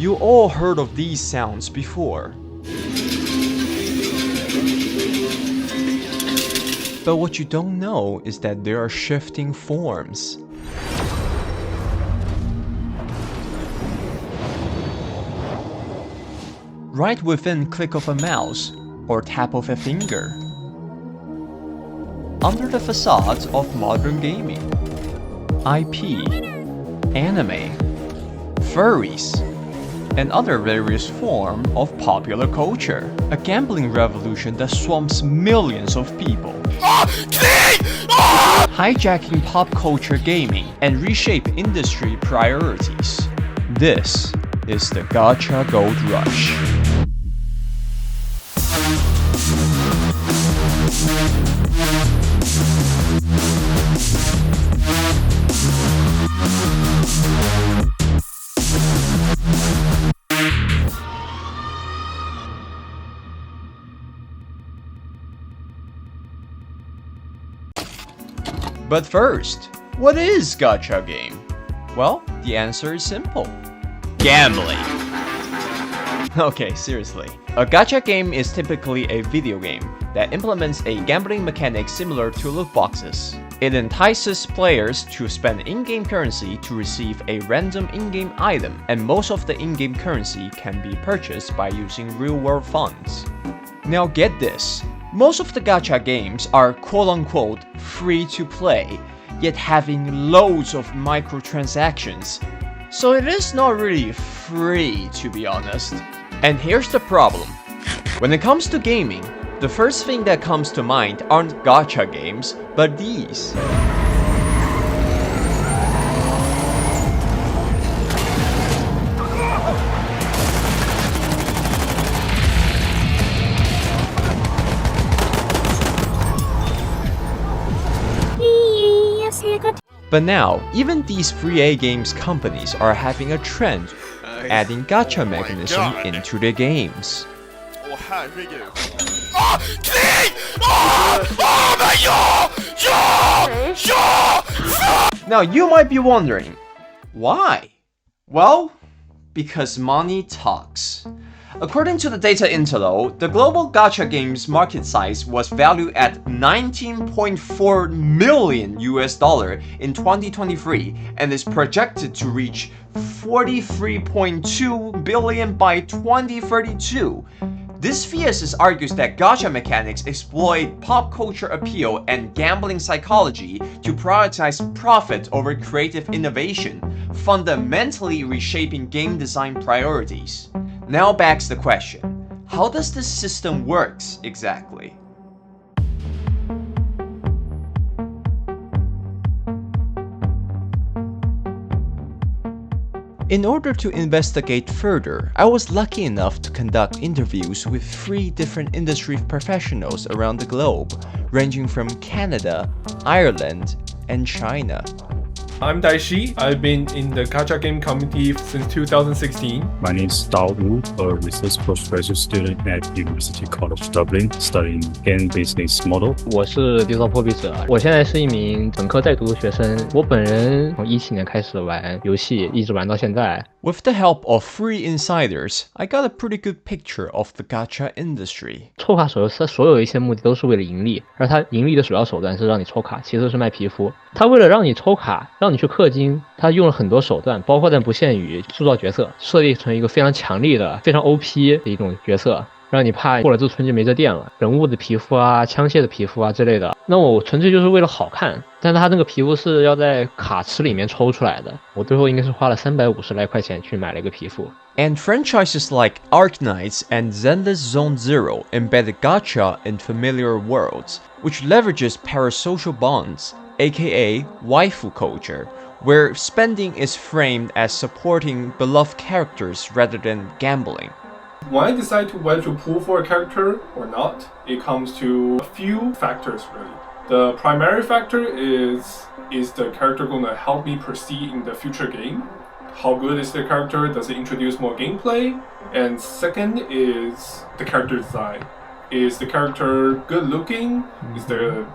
You all heard of these sounds before. But what you don't know is that there are shifting forms. Right within click of a mouse or tap of a finger. Under the facade of modern gaming, IP, anime, furries, and other various forms of popular culture. A gambling revolution that swamps millions of people. Hijacking pop culture gaming and reshape industry priorities. This is the Gacha Goldrush. But first, what is Gacha Game? Well, the answer is simple. Gambling! Okay, seriously. A gacha game is typically a video game that implements a gambling mechanic similar to loot boxes. It entices players to spend in-game currency to receive a random in-game item, and most of the in-game currency can be purchased by using real-world funds. Now get this. Most of the gacha games are quote-unquote free to play, yet having loads of microtransactions. So it is not really free, to be honest. And here's the problem. When it comes to gaming, the first thing that comes to mind aren't gacha games, but these. But now, even these free A games companies are having a trend adding gacha mechanism into their games. Now you might be wondering, why? Well, because money talks. According to the data Intelo, the global gacha games market size was valued at $19.4 million in 2023 and is projected to reach $43.2 billion by 2032. This thesis argues that gacha mechanics exploit pop culture appeal and gambling psychology to prioritize profit over creative innovation, fundamentally reshaping game design priorities. Now begs the question, how does this system works exactly? In order to investigate further, I was lucky enough to conduct interviews with 3 different industry professionals around the globe, ranging from Canada, Ireland, and China. I'm Dai Shi. I've been in the Gacha Game community since 2016. My name is Dao Wu, a research postgraduate student at University College Dublin, studying game business model. 我是缔造破壁者，我现在是一名本科在读的学生。我本人从17年开始玩游戏，一直玩到现在。With the help of 3 insiders, I got a pretty good picture of the gacha industry. 抽卡手游它所有一些目的都是为了盈利，而它盈利的主要手段是让你抽卡，其实是卖皮肤。它为了让你抽卡，让你去氪金，它用了很多手段，包括但不限于塑造角色，设立成一个非常强力的、非常 OP 的一种角色。让你怕过了这村就没这店了，人物的皮肤啊、枪械的皮肤啊之类的。那我纯粹就是为了好看，但是他那个皮肤是要在卡池里面抽出来的。我最后应该是花了350来块钱去买了一个皮肤。And franchises like Arknights and Zenless Zone Zero embedded gacha in familiar worlds, which leverages parasocial bonds, aka waifu culture, where spending is framed as supporting beloved characters rather than gambling. When I decide whether to pull for a character or not, it comes to a few factors really. The primary factor is the character going to help me proceed in the future game? How good is the character? Does it introduce more gameplay? And second is the character design. Is the character good looking? Does it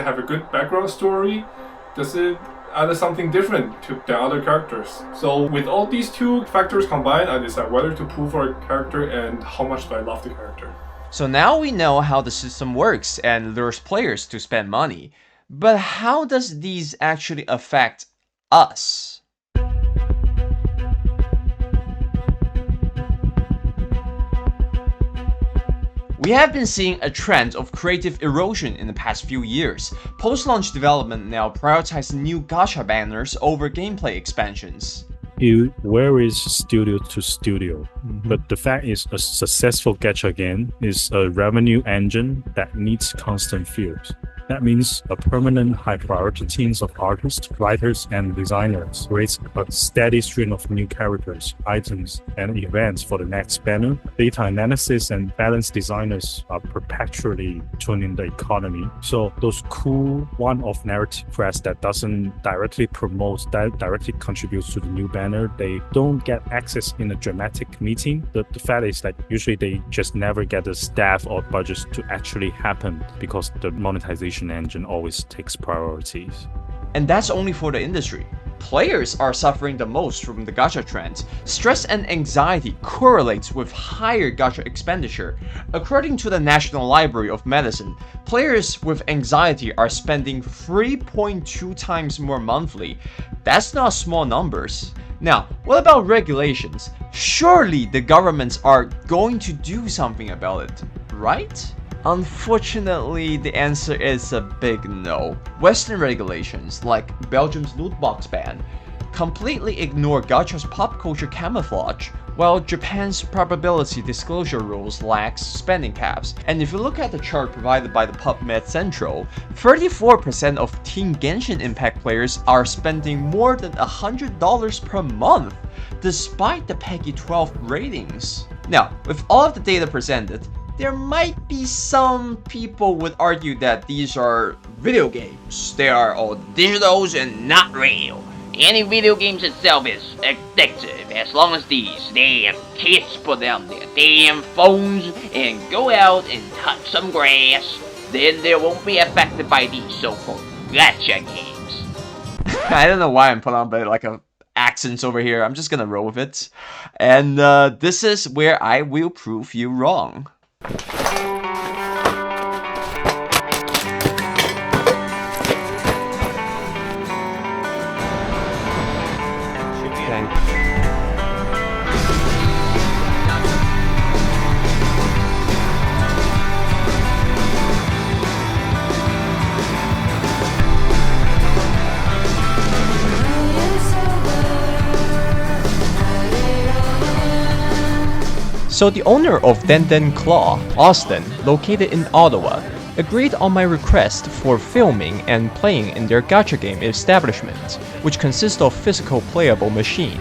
have a good background story? Does it added something different than other characters. So with all these two factors combined, I decide whether to pull for a character and how much do I love the character. So now we know how the system works and lures players to spend money. But how does these actually affect us? We have been seeing a trend of creative erosion in the past few years. Post-launch development now prioritizes new gacha banners over gameplay expansions. It varies studio to studio, but the fact is a successful gacha game is a revenue engine that needs constant fuels. That means a permanent high-priority teams of artists, writers, and designers creates a steady stream of new characters, items, and events for the next banner. Data analysis and balance designers are perpetually tuning the economy. So those cool one-off narrative quests that doesn't directly promote, that directly contributes to the new banner, they don't get access in a dramatic meeting. The fact is that usually they just never get the staff or budgets to actually happen because the monetization engine always takes priorities. And that's only for the industry. Players are suffering the most from the gacha trend. Stress and anxiety correlates with higher gacha expenditure. According to the National Library of Medicine, players with anxiety are spending 3.2 times more monthly. That's not small numbers. Now, what about regulations? Surely the governments are going to do something about it, right? Unfortunately, the answer is a big no. Western regulations, like Belgium's loot box ban, completely ignore gacha's pop culture camouflage, while Japan's probability disclosure rules lacks spending caps. And if you look at the chart provided by the PubMed Central, 34% of Team Genshin Impact players are spending more than $100 per month, despite the PEGI 12 ratings. Now, with all of the data presented, there might be some people would argue that these are video games. They are all digitals and not real. Any video games itself is addictive as long as these damn kids put down their damn phones and go out and touch some grass. Then they won't be affected by these so-called gacha games. I don't know why I'm putting on like a accents over here. I'm just gonna roll with it. And this is where I will prove you wrong. So the owner of Den Claw, Austin, located in Ottawa, agreed on my request for filming and playing in their gacha game establishment, which consists of physical playable machine.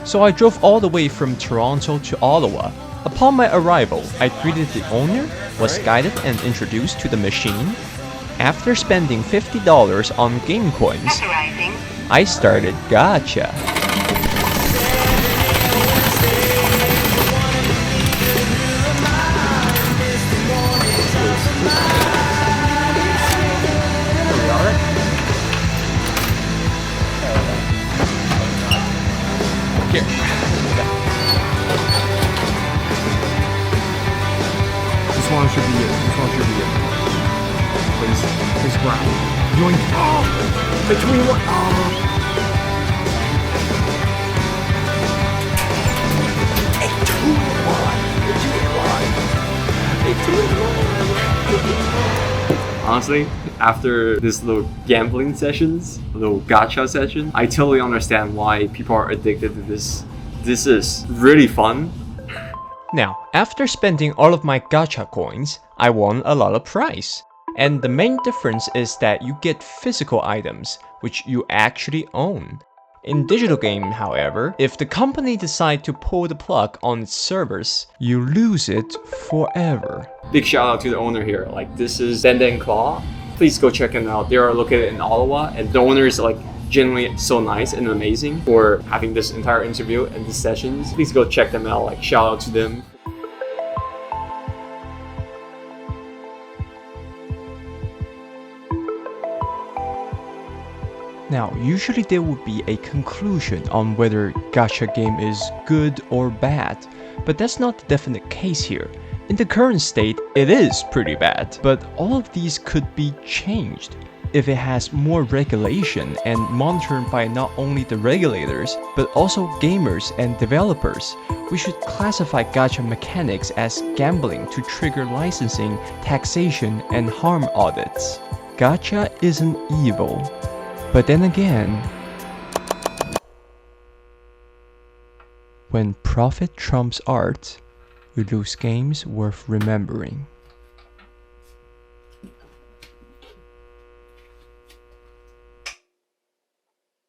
So I drove all the way from Toronto to Ottawa. Upon my arrival, I greeted the owner, was guided and introduced to the machine. After spending $50 on game coins, I started gacha. Here. This one should be it. This one should be it. Please grab. Yoink. Oh! Between what? Oh! Honestly, after this little gambling sessions, little gacha session, I totally understand why people are addicted to this. This is really fun. Now, after spending all of my gacha coins, I won a lot of prize. And the main difference is that you get physical items, which you actually own. In digital game, however, if the company decide to pull the plug on its servers, you lose it forever. Big shout out to the owner here. Like, this is Den Claw. Please go check them out. They are located in Ottawa, and the owner is like genuinely so nice and amazing for having this entire interview and these sessions. Please go check them out. Like, shout out to them. Now, usually there would be a conclusion on whether gacha game is good or bad, but that's not the definite case here. In the current state, it is pretty bad, but all of these could be changed if it has more regulation and monitored by not only the regulators, but also gamers and developers. We should classify gacha mechanics as gambling to trigger licensing, taxation, and harm audits. Gacha isn't evil, but then again, when profit trumps art, you lose games worth remembering.